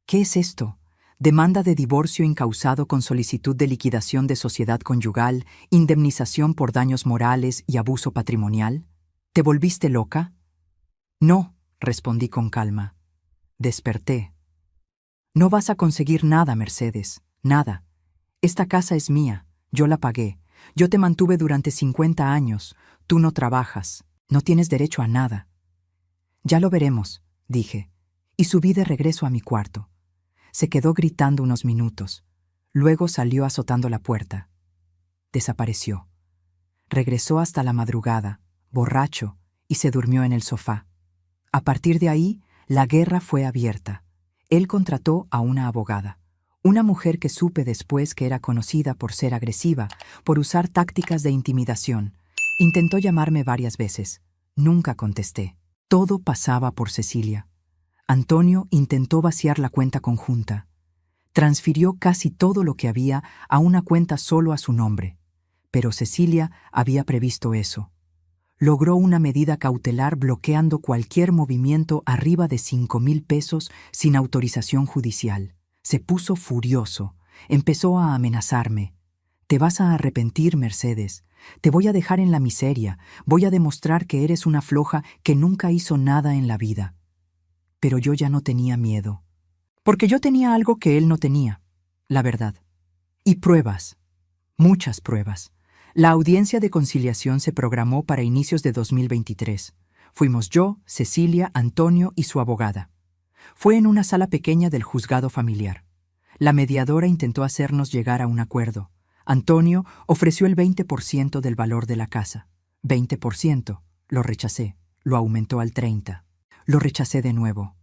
¿Qué es esto? Demanda de divorcio incausado con solicitud de liquidación de sociedad conyugal, indemnización por daños morales y abuso patrimonial. ¿Te volviste loca? No, respondí con calma. Desperté. No vas a conseguir nada, Mercedes, nada. Esta casa es mía, yo la pagué. Yo te mantuve durante 50 años. Tú no trabajas, no tienes derecho a nada. Ya lo veremos, dije, y subí de regreso a mi cuarto. Se quedó gritando unos minutos. Luego salió azotando la puerta. Desapareció. Regresó hasta la madrugada, borracho, y se durmió en el sofá. A partir de ahí, La guerra fue abierta. Él contrató a una abogada, una mujer que supe después que era conocida por ser agresiva, por usar tácticas de intimidación. Intentó llamarme varias veces. Nunca contesté. Todo pasaba por Cecilia. Antonio intentó vaciar la cuenta conjunta. Transfirió casi todo lo que había a una cuenta solo a su nombre. Pero Cecilia había previsto eso. Logró una medida cautelar bloqueando cualquier movimiento arriba de 5,000 pesos sin autorización judicial. Se puso furioso. Empezó a amenazarme. «Te vas a arrepentir, Mercedes. Te voy a dejar en la miseria. Voy a demostrar que eres una floja que nunca hizo nada en la vida». Pero yo ya no tenía miedo. Porque yo tenía algo que él no tenía, la verdad. Y pruebas. Muchas pruebas. La audiencia de conciliación se programó para inicios de 2023. Fuimos yo, Cecilia, Antonio y su abogada. Fue en una sala pequeña del juzgado familiar. La mediadora intentó hacernos llegar a un acuerdo. Antonio ofreció el 20% del valor de la casa. 20%. Lo rechacé. Lo aumentó al 30%. Lo rechacé de nuevo.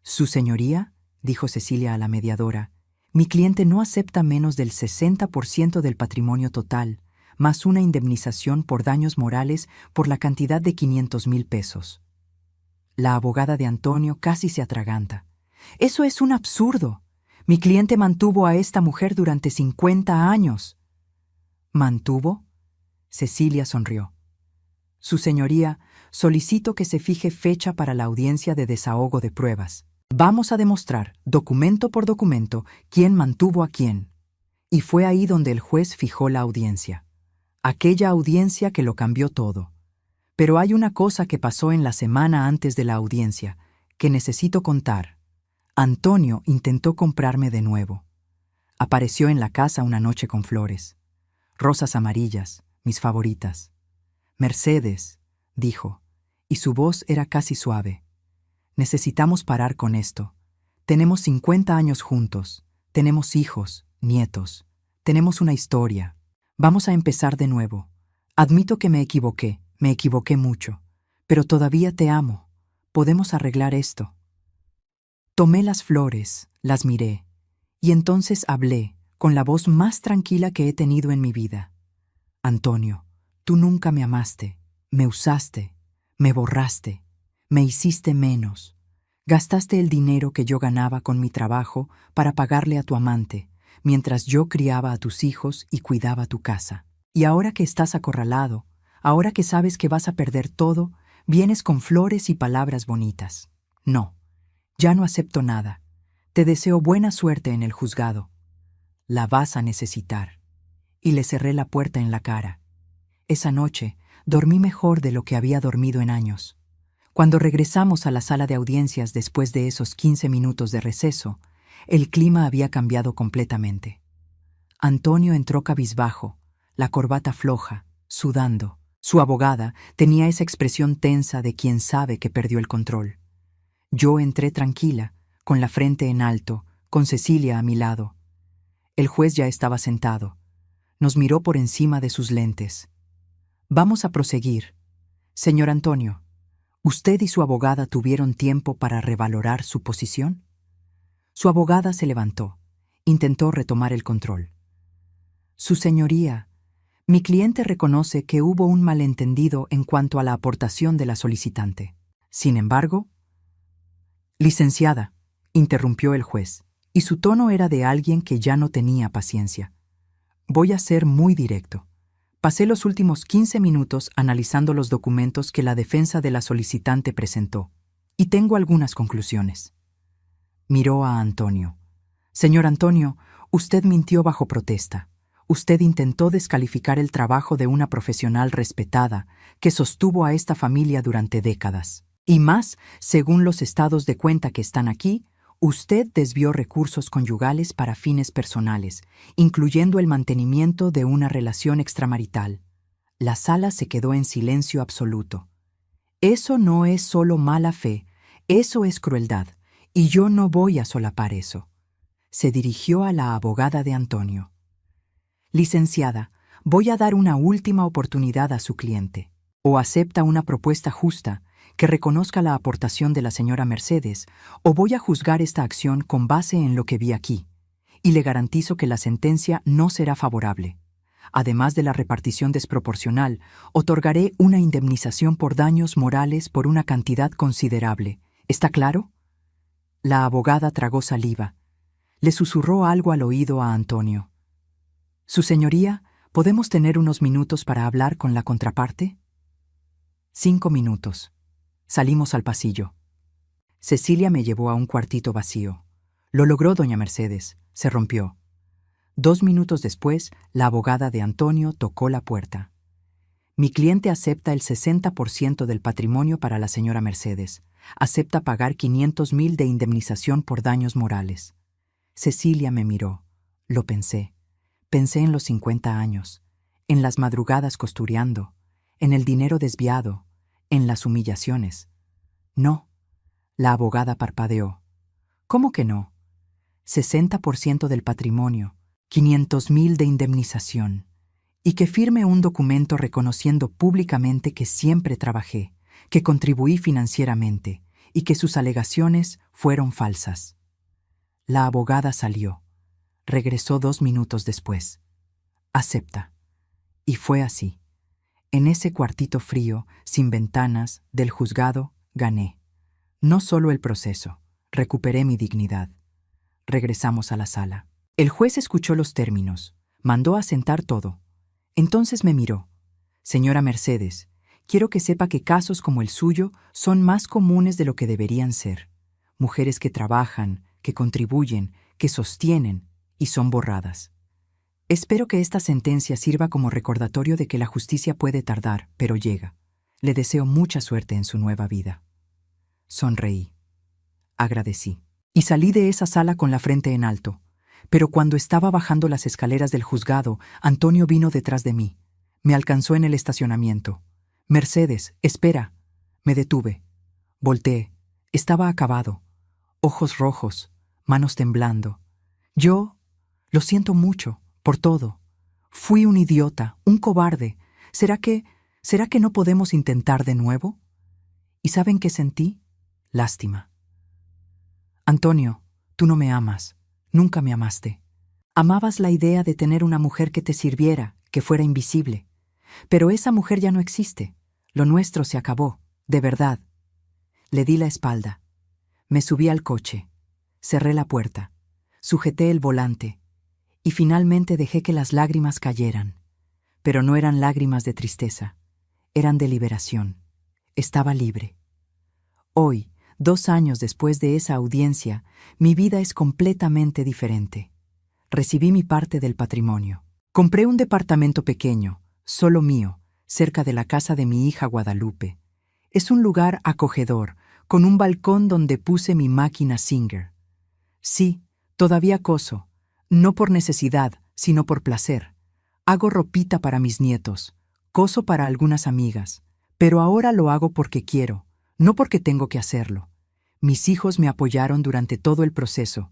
«Su señoría», dijo Cecilia a la mediadora, «mi cliente no acepta menos del 60% del patrimonio total, más una indemnización por daños morales por la cantidad de 500,000 pesos. La abogada de Antonio casi se atraganta. «Eso es un absurdo. Mi cliente mantuvo a esta mujer durante 50 años. ¿Mantuvo?» Cecilia sonrió. «Su señoría, solicito que se fije fecha para la audiencia de desahogo de pruebas. Vamos a demostrar, documento por documento, quién mantuvo a quién». Y fue ahí donde el juez fijó la audiencia. Aquella audiencia que lo cambió todo. Pero hay una cosa que pasó en la semana antes de la audiencia, que necesito contar. Antonio intentó comprarme de nuevo. Apareció en la casa una noche con flores. Rosas amarillas, mis favoritas. «Mercedes», dijo, y su voz era casi suave. «Necesitamos parar con esto. Tenemos 50 años juntos. Tenemos hijos, nietos. Tenemos una historia. Vamos a empezar de nuevo. Admito que me equivoqué mucho, pero todavía te amo. Podemos arreglar esto». Tomé las flores, las miré, y entonces hablé, con la voz más tranquila que he tenido en mi vida. «Antonio, tú nunca me amaste, me usaste, me borraste, me hiciste menos. Gastaste el dinero que yo ganaba con mi trabajo para pagarle a tu amante, mientras yo criaba a tus hijos y cuidaba tu casa. Y ahora que estás acorralado, ahora que sabes que vas a perder todo, vienes con flores y palabras bonitas. No, ya no acepto nada. Te deseo buena suerte en el juzgado. La vas a necesitar». Y le cerré la puerta en la cara. Esa noche dormí mejor de lo que había dormido en años. Cuando regresamos a la sala de audiencias después de esos 15 minutos de receso, el clima había cambiado completamente. Antonio entró cabizbajo, la corbata floja, sudando. Su abogada tenía esa expresión tensa de quien sabe que perdió el control. Yo entré tranquila, con la frente en alto, con Cecilia a mi lado. El juez ya estaba sentado. Nos miró por encima de sus lentes. «Vamos a proseguir. Señor Antonio, ¿usted y su abogada tuvieron tiempo para revalorar su posición?» Su abogada se levantó. Intentó retomar el control. «Su señoría, mi cliente reconoce que hubo un malentendido en cuanto a la aportación de la solicitante. Sin embargo...» «Licenciada», interrumpió el juez, y su tono era de alguien que ya no tenía paciencia. «Voy a ser muy directo. Pasé los últimos 15 minutos analizando los documentos que la defensa de la solicitante presentó, y tengo algunas conclusiones». Miró a Antonio. «Señor Antonio, usted mintió bajo protesta. Usted intentó descalificar el trabajo de una profesional respetada que sostuvo a esta familia durante décadas. Y más, según los estados de cuenta que están aquí, usted desvió recursos conyugales para fines personales, incluyendo el mantenimiento de una relación extramarital». La sala se quedó en silencio absoluto. «Eso no es solo mala fe, eso es crueldad, y yo no voy a solapar eso». Se dirigió a la abogada de Antonio. «Licenciada, voy a dar una última oportunidad a su cliente. O acepta una propuesta justa, que reconozca la aportación de la señora Mercedes, o voy a juzgar esta acción con base en lo que vi aquí, y le garantizo que la sentencia no será favorable. Además de la repartición desproporcional, otorgaré una indemnización por daños morales por una cantidad considerable. ¿Está claro? La abogada tragó saliva. Le susurró algo al oído a Antonio. «Su señoría, ¿podemos tener unos minutos para hablar con la contraparte?» 5 minutos. Salimos al pasillo. Cecilia me llevó a un cuartito vacío. Lo logró doña Mercedes. Se rompió. 2 minutos después, la abogada de Antonio tocó la puerta. «Mi cliente acepta el 60% del patrimonio para la señora Mercedes. Acepta pagar 500,000 de indemnización por daños morales». Cecilia me miró. Lo pensé. Pensé en los 50 años, en las madrugadas costureando, en el dinero desviado, en las humillaciones. «No». La abogada parpadeó. «¿Cómo que no? 60% del patrimonio, 500,000 de indemnización, y que firme un documento reconociendo públicamente que siempre trabajé, que contribuí financieramente y que sus alegaciones fueron falsas». La abogada salió. Regresó 2 minutos después. «Acepta». Y fue así. En ese cuartito frío, sin ventanas, del juzgado, gané. No solo el proceso, recuperé mi dignidad. Regresamos a la sala. El juez escuchó los términos, mandó a sentar todo. Entonces me miró. «Señora Mercedes, quiero que sepa que casos como el suyo son más comunes de lo que deberían ser. Mujeres que trabajan, que contribuyen, que sostienen y son borradas. Espero que esta sentencia sirva como recordatorio de que la justicia puede tardar, pero llega. Le deseo mucha suerte en su nueva vida». Sonreí. Agradecí. Y salí de esa sala con la frente en alto. Pero cuando estaba bajando las escaleras del juzgado, Antonio vino detrás de mí. Me alcanzó en el estacionamiento. «Mercedes, espera». Me detuve. Volteé. Estaba acabado. Ojos rojos, manos temblando. «Yo lo siento mucho, por todo. Fui un idiota, un cobarde. ¿Será que no podemos intentar de nuevo?» ¿Y saben qué sentí? Lástima. «Antonio, tú no me amas. Nunca me amaste. Amabas la idea de tener una mujer que te sirviera, que fuera invisible. Pero esa mujer ya no existe. Lo nuestro se acabó, de verdad». Le di la espalda. Me subí al coche. Cerré la puerta. Sujeté el volante. Y finalmente dejé que las lágrimas cayeran. Pero no eran lágrimas de tristeza. Eran de liberación. Estaba libre. Hoy, 2 años después de esa audiencia, mi vida es completamente diferente. Recibí mi parte del patrimonio. Compré un departamento pequeño, solo mío, cerca de la casa de mi hija Guadalupe. Es un lugar acogedor, con un balcón donde puse mi máquina Singer. Sí, todavía coso, no por necesidad, sino por placer. Hago ropita para mis nietos, coso para algunas amigas, pero ahora lo hago porque quiero, no porque tengo que hacerlo. Mis hijos me apoyaron durante todo el proceso.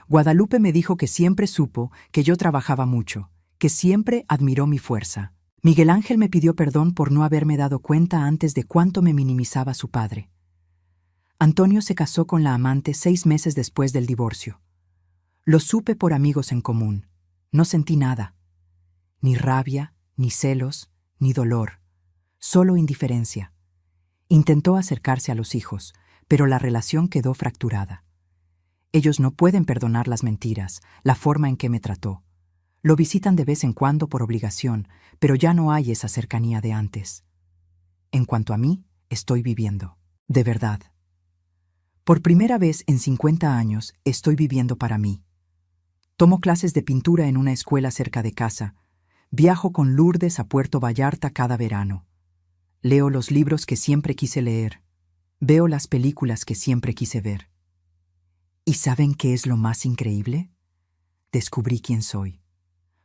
Guadalupe me dijo que siempre supo que yo trabajaba mucho, que siempre admiró mi fuerza. Miguel Ángel me pidió perdón por no haberme dado cuenta antes de cuánto me minimizaba su padre. Antonio se casó con la amante 6 meses después del divorcio. Lo supe por amigos en común. No sentí nada. Ni rabia, ni celos, ni dolor. Solo indiferencia. Intentó acercarse a los hijos, pero la relación quedó fracturada. Ellos no pueden perdonar las mentiras, la forma en que me trató. Lo visitan de vez en cuando por obligación, pero ya no hay esa cercanía de antes. En cuanto a mí, estoy viviendo. De verdad. Por primera vez en 50 años, estoy viviendo para mí. Tomo clases de pintura en una escuela cerca de casa. Viajo con Lourdes a Puerto Vallarta cada verano. Leo los libros que siempre quise leer. Veo las películas que siempre quise ver. ¿Y saben qué es lo más increíble? Descubrí quién soy.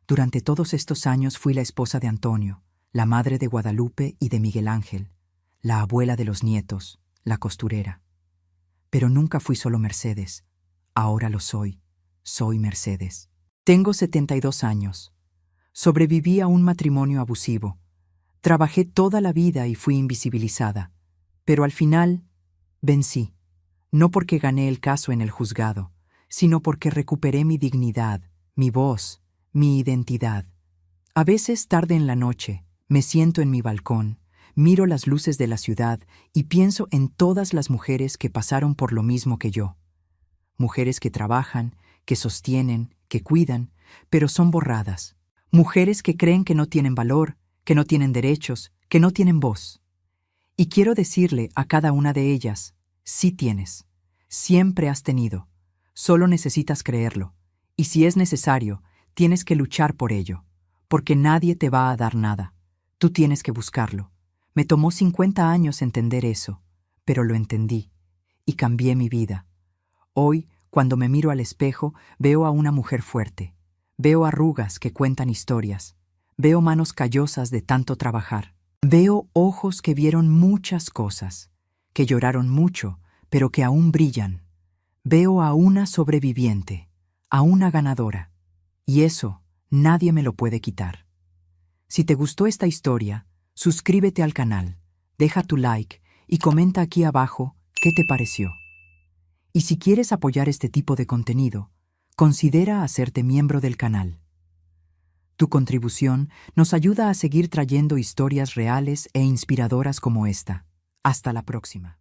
Durante todos estos años fui la esposa de Antonio, la madre de Guadalupe y de Miguel Ángel, la abuela de los nietos, la costurera. Pero nunca fui solo Mercedes. Ahora lo soy. Soy Mercedes. Tengo 72 años. Sobreviví a un matrimonio abusivo. Trabajé toda la vida y fui invisibilizada. Pero al final, vencí. No porque gané el caso en el juzgado, sino porque recuperé mi dignidad, mi voz, mi identidad. A veces, tarde en la noche, me siento en mi balcón, miro las luces de la ciudad y pienso en todas las mujeres que pasaron por lo mismo que yo. Mujeres que trabajan, que sostienen, que cuidan, pero son borradas. Mujeres que creen que no tienen valor, que no tienen derechos, que no tienen voz. Y quiero decirle a cada una de ellas, sí tienes, siempre has tenido, solo necesitas creerlo, y si es necesario, tienes que luchar por ello, porque nadie te va a dar nada, tú tienes que buscarlo. Me tomó 50 años entender eso, pero lo entendí, y cambié mi vida. Hoy, cuando me miro al espejo, veo a una mujer fuerte, veo arrugas que cuentan historias, veo manos callosas de tanto trabajar. Veo ojos que vieron muchas cosas, que lloraron mucho, pero que aún brillan. Veo a una sobreviviente, a una ganadora. Y eso nadie me lo puede quitar. Si te gustó esta historia, suscríbete al canal, deja tu like y comenta aquí abajo qué te pareció. Y si quieres apoyar este tipo de contenido, considera hacerte miembro del canal. Tu contribución nos ayuda a seguir trayendo historias reales e inspiradoras como esta. Hasta la próxima.